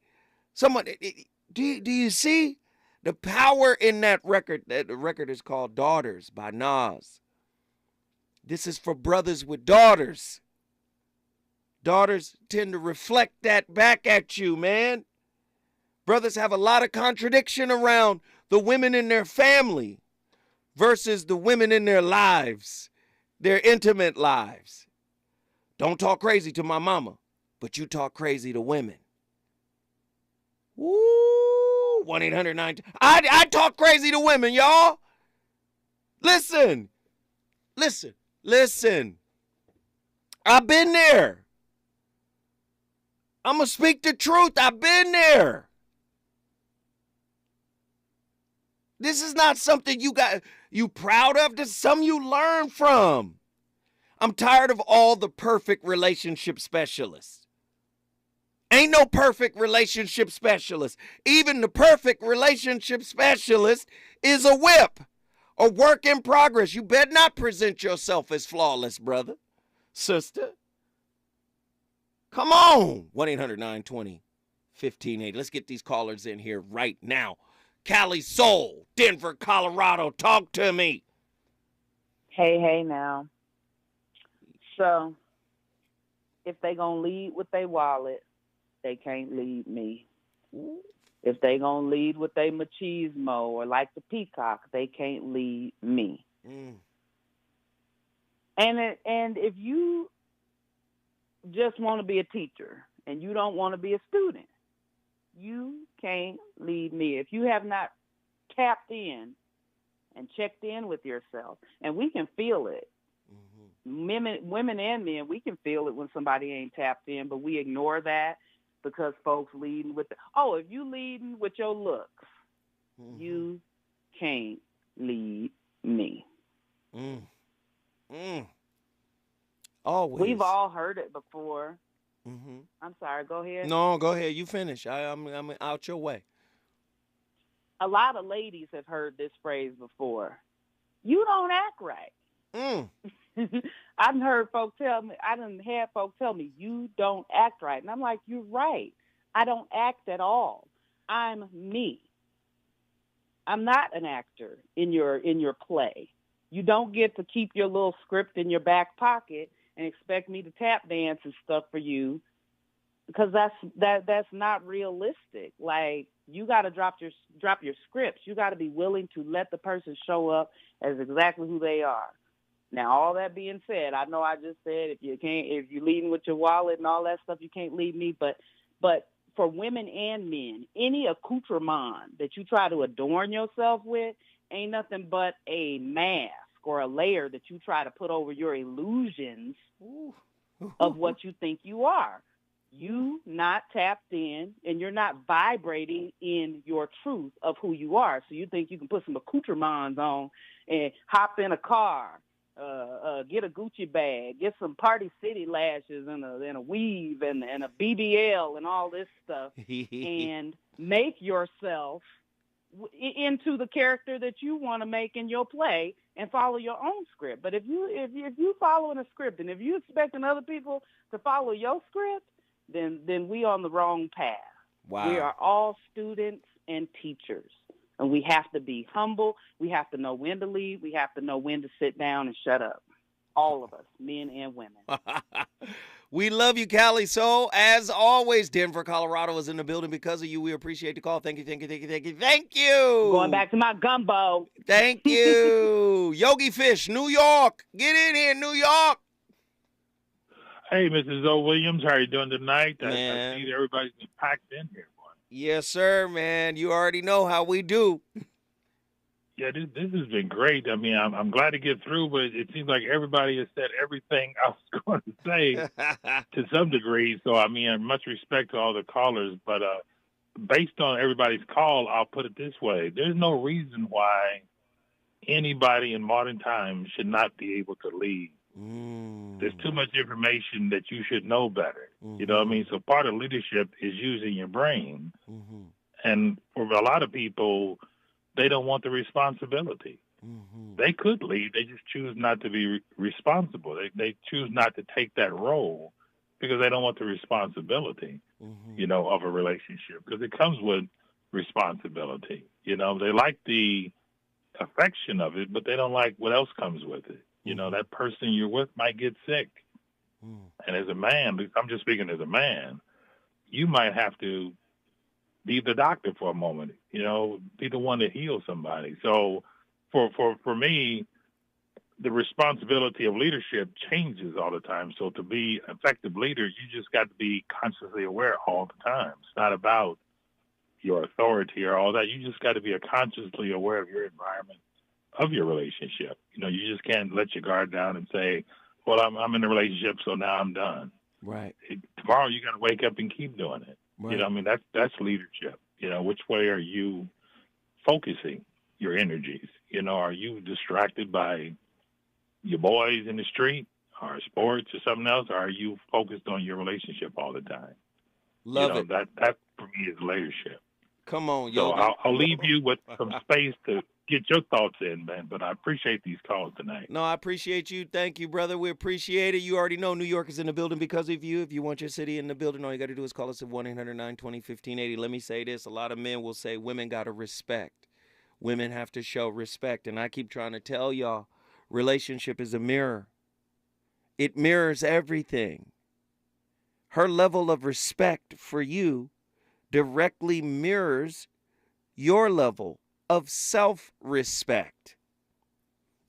do you see the power in that record? The record is called Daughters by Nas. This is for brothers with daughters. Daughters tend to reflect that back at you, man. Brothers have a lot of contradiction around the women in their family versus the women in their lives, their intimate lives. Don't talk crazy to my mama, but you talk crazy to women. Woo! 1-800-9. I talk crazy to women, y'all. Listen. I've been there. I'm going to speak the truth. I've been there. This is not something you proud of. This is something you learn from. I'm tired of all the perfect relationship specialists. Ain't no perfect relationship specialist. Even the perfect relationship specialist is a whip, a work in progress. You better not present yourself as flawless, brother, sister. Come on. 1-800-920-1580. Let's get these callers in here right now. Cali Soul, Denver, Colorado. Talk to me. Hey now. So if they gonna lead with their wallet, they can't lead me. If they gonna lead with their machismo or like the peacock, they can't lead me. And if you just want to be a teacher and you don't want to be a student, you can't lead me. If you have not tapped in and checked in with yourself, and we can feel it. Women and men, we can feel it when somebody ain't tapped in, but we ignore that because folks leading with if you leading with your looks, you can't lead me. Always. We've all heard it before. I'm sorry, go ahead. No, go ahead. You finish. I'm out your way. A lot of ladies have heard this phrase before. You don't act right. I done had folks tell me, you don't act right. And I'm like, you're right. I don't act at all. I'm me. I'm not an actor in your play. You don't get to keep your little script in your back pocket and expect me to tap dance and stuff for you, because that's not realistic. Like, you got to drop your scripts. You got to be willing to let the person show up as exactly who they are. Now, all that being said, I know I just said if you're leading with your wallet and all that stuff, you can't lead me. But for women and men, any accoutrement that you try to adorn yourself with ain't nothing but a mask or a layer that you try to put over your illusions of what you think you are. You not tapped in, and you're not vibrating in your truth of who you are. So you think you can put some accoutrements on and hop in a car, get a Gucci bag, get some Party City lashes and a weave and a BBL and all this stuff, and make yourself into the character that you want to make in your play and follow your own script. But if you following a script and if you expecting other people to follow your script, then we on the wrong path. Wow. We are all students and teachers, and we have to be humble. We have to know when to lead. We have to know when to sit down and shut up. All of us, men and women. We love you, Callie. So, as always, Denver, Colorado is in the building because of you. We appreciate the call. Thank you, thank you, thank you, thank you, thank you. Going back to my gumbo. Thank you. Yogi Fish, New York. Get in here, New York. Hey, Mrs. O. Williams, how are you doing tonight? Man. I see everybody's been packed in here. Yes, sir, man. You already know how we do. Yeah, this has been great. I mean, I'm glad to get through, but it seems like everybody has said everything I was going to say to some degree. So, I mean, much respect to all the callers. But based on everybody's call, I'll put it this way. There's no reason why anybody in modern times should not be able to lead. There's too much information that you should know better. You know what I mean? So part of leadership is using your brain. And for a lot of people, they don't want the responsibility. They could lead. They just choose not to be responsible. They choose not to take that role because they don't want the responsibility, of a relationship, because it comes with responsibility. They like the affection of it, but they don't like what else comes with it. That person you're with might get sick. And as a man, I'm just speaking as a man, you might have to be the doctor for a moment, be the one to heal somebody. So for me, the responsibility of leadership changes all the time. So to be an effective leader, you just got to be consciously aware all the time. It's not about your authority or all that. You just got to be consciously aware of your environment, of your relationship. You just can't let your guard down and say, well, I'm in a relationship, so now I'm done. Right. Tomorrow you got to wake up and keep doing it. Right. That's leadership. Which way are you focusing your energies? Are you distracted by your boys in the street or sports or something else? Or are you focused on your relationship all the time? Love it. That for me is leadership. Come on, So Yogi. I'll leave you with some space to get your thoughts in, man. But I appreciate these calls tonight. No, I appreciate you. Thank you, brother. We appreciate it. You already know New York is in the building because of you. If you want your city in the building, all you got to do is call us at 1-800-920-1580. Let me say this. A lot of men will say women got to respect. Women have to show respect. And I keep trying to tell y'all, relationship is a mirror. It mirrors everything. Her level of respect for you directly mirrors your level of self-respect.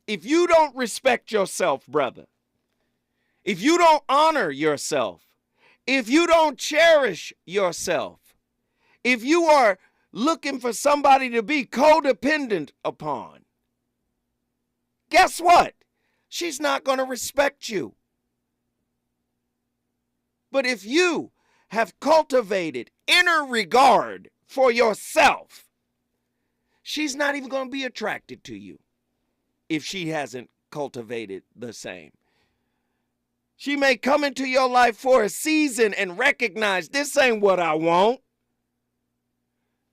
If you don't respect yourself, brother, if you don't honor yourself, if you don't cherish yourself, if you are looking for somebody to be codependent upon, guess what? She's not going to respect you. But if you have cultivated inner regard for yourself, she's not even going to be attracted to you if she hasn't cultivated the same. She may come into your life for a season and recognize this ain't what I want.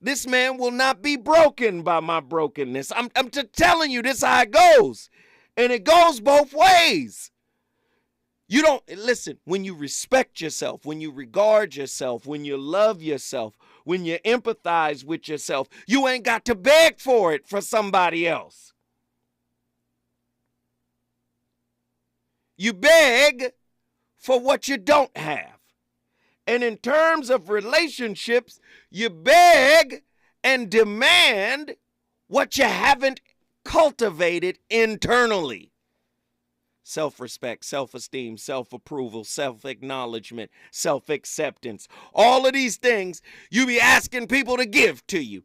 This man will not be broken by my brokenness. I'm just telling you, this is how it goes. And it goes both ways. You don't, listen, when you respect yourself, when you regard yourself, when you love yourself, when you empathize with yourself, you ain't got to beg for it for somebody else. You beg for what you don't have. And in terms of relationships, you beg and demand what you haven't cultivated internally. Self-respect, self-esteem, self-approval, self-acknowledgement, self-acceptance. All of these things you be asking people to give to you.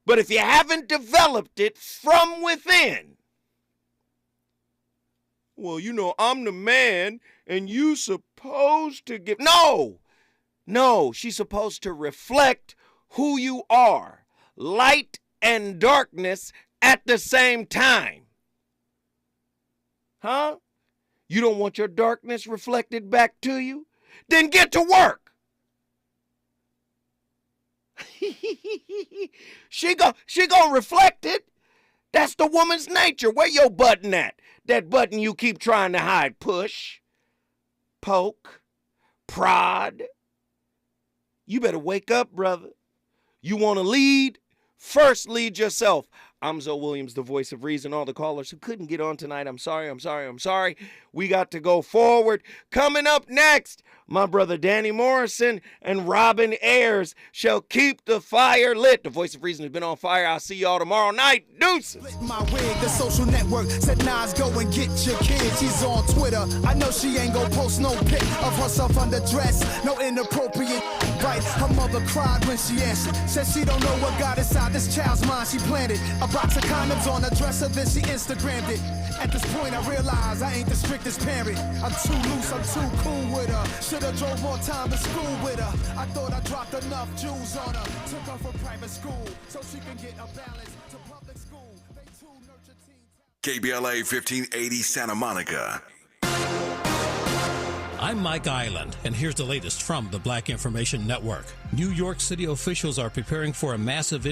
But if you haven't developed it from within, well, you know, I'm the man and you supposed to give. No, she's supposed to reflect who you are, light and darkness at the same time. Huh? You don't want your darkness reflected back to you? Then get to work. She gonna reflect it. That's the woman's nature. Where your button at? That button you keep trying to hide. Push, poke, prod. You better wake up, brother. You want to lead? First lead yourself. I'm Zoe Williams, the voice of reason. All the callers who couldn't get on tonight, I'm sorry. We got to go forward. Coming up next, my brother Danny Morrison and Robin Ayers shall keep the fire lit. The voice of reason has been on fire. I'll see y'all tomorrow night. Deuces. My wig, the social network said Nas go and get your kid. She's on Twitter. I know she ain't gonna post no pic of herself underdressed. No inappropriate right. Her mother cried when she answered. Said she don't know what got inside this child's mind. She planted a box of condoms on her dresser, then she Instagrammed it. At this point I realize I ain't the strictest parent. I'm too loose, I'm too cool with her. Should've drove more time to school with her. I thought I dropped enough jewels on her. Took her from private school so she can get a balance to public school. They too nurture teen. KBLA 1580 Santa Monica. I'm Mike Island, and here's the latest from the Black Information Network. New York City officials are preparing for a massive